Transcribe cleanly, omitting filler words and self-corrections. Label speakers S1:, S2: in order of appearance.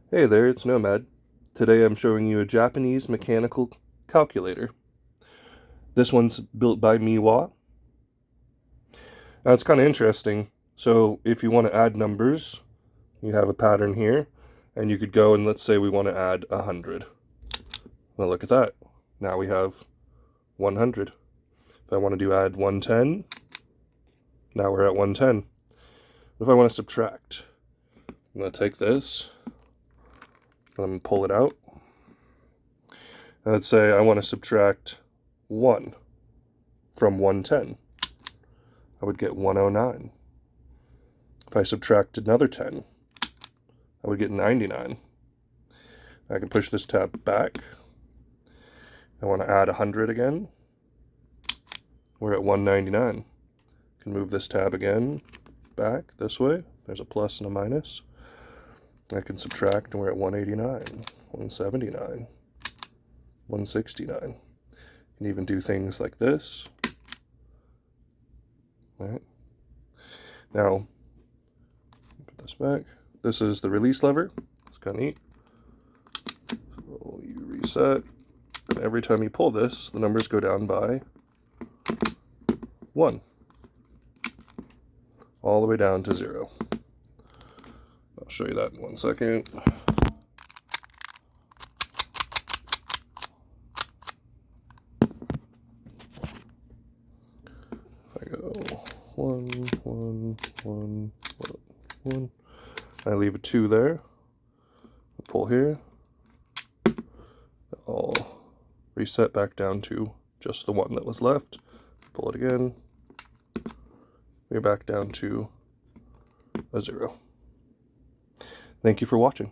S1: Hey there, it's Nomad. Today I'm showing you a Japanese mechanical calculator. This one's built by meiwa. Now it's kind of interesting. So if you want to add numbers, you have a pattern here, and you could go and let's say we want to add 100. Well, look at that. Now we have 100. If I want to add 110, now we're at 110. If I want to subtract, I'm going to take this, and I'm going to pull it out. And let's say I want to subtract 1 from 110. I would get 109. If I subtract another 10, I would get 99. I can push this tab back. I want to add 100 again. We're at 199. I can move this tab again back this way. There's a plus and a minus. I can subtract and we're at 189, 179, 169. You can even do things like this. All right. Now, put this back. This is the release lever. It's kind of neat. So you reset. And every time you pull this, the numbers go down by 1. All the way down to 0. I'll show you that in 1 second. If I go 1, 1, 1, 1, 1. I leave a 2 there. I pull here. I'll reset back down to just the 1 that was left. Pull it again. We're back down to a 0. Thank you for watching.